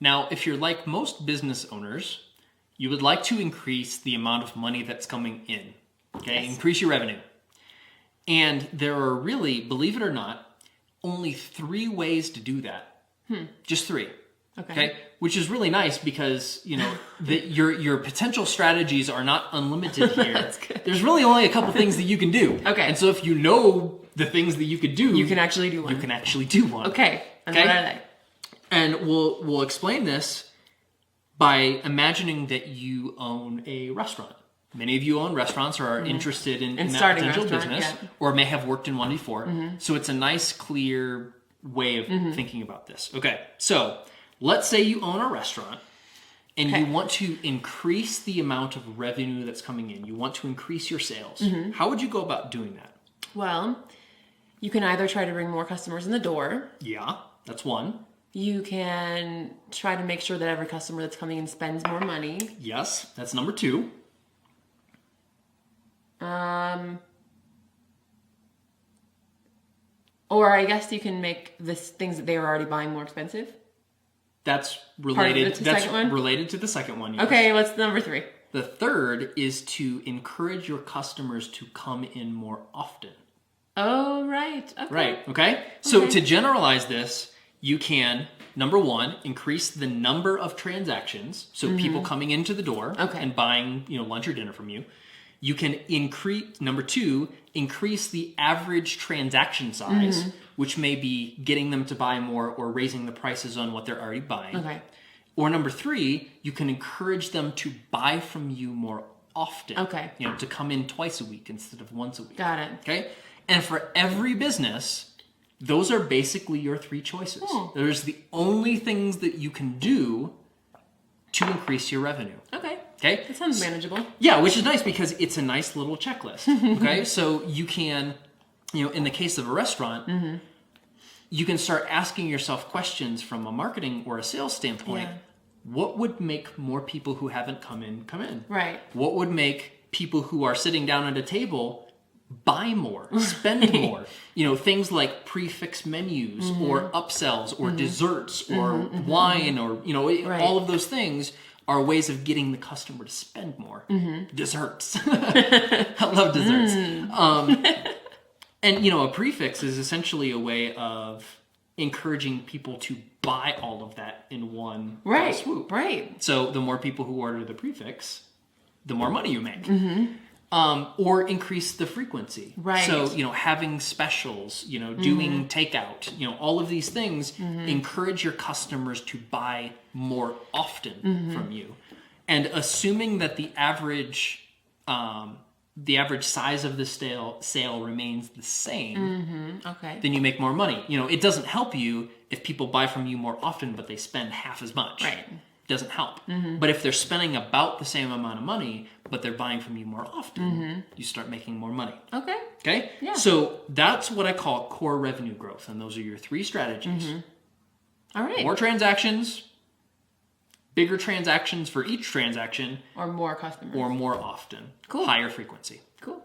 Now, if you're like most business owners, you would like to increase the amount of money that's coming in. Okay, Yes. Increase your revenue. And there are really, believe it or not, only 3 ways to do that. Just 3. Okay. Which is really nice because, your potential strategies are not unlimited here. That's good. There's really only a couple things that you can do. Okay. And so if you know the things that you could do, You can actually do one. You can actually do one. Okay. And what are they? And we'll explain this by imagining that you own a restaurant. Many of you own restaurants or are interested in that starting a potential restaurant, business, or may have worked in one before. So it's a nice, clear way of thinking about this. Okay, so let's say you own a restaurant and you want to increase the amount of revenue that's coming in. You want to increase your sales. How would you go about doing that? Well, you can either try to bring more customers in the door. Yeah, that's one. You can try to make sure that every customer that's coming in spends more money. Yes, that's number 2. Or I guess you can make the things that they were already buying more expensive. That's related. the That's second one? related to the second one. Yes. Okay, what's number 3? The third is to encourage your customers to come in more often. Oh, right. Okay. Right. Okay. So to generalize this, you can, number 1, increase the number of transactions. So people coming into the door and buying, lunch or dinner from you. You can increase, number 2, increase the average transaction size, which may be getting them to buy more or raising the prices on what they're already buying. Okay. Or number 3, you can encourage them to buy from you more often. Okay. To come in twice a week instead of once a week. Got it. Okay. And for every business, those are basically your 3 choices. There's the only things that you can do to increase your revenue. Okay. Okay. That sounds manageable. Yeah, which is nice because it's a nice little checklist. Okay. So you can, in the case of a restaurant, you can start asking yourself questions from a marketing or a sales standpoint. Yeah. What would make more people who haven't come in? Right. What would make people who are sitting down at a table buy more, spend more? Things like prefix menus or upsells or desserts or wine or, all of those things are ways of getting the customer to spend more. Desserts. I love desserts. And, a prefix is essentially a way of encouraging people to buy all of that in one fell swoop. Right. So the more people who order the prefix, the more money you make. Or increase the frequency. Right. So, having specials, doing takeout, all of these things encourage your customers to buy more often from you. And assuming that the average size of the sale remains the same, Okay. then you make more money. It doesn't help you if people buy from you more often, but they spend half as much. Right. Doesn't help. But if they're spending about the same amount of money, but they're buying from you more often, you start making more money. Okay. Okay? Yeah. So that's what I call core revenue growth. And those are your 3 strategies. All right. More transactions, bigger transactions for each transaction, Or more customers. or more often. Cool. Higher frequency. Cool.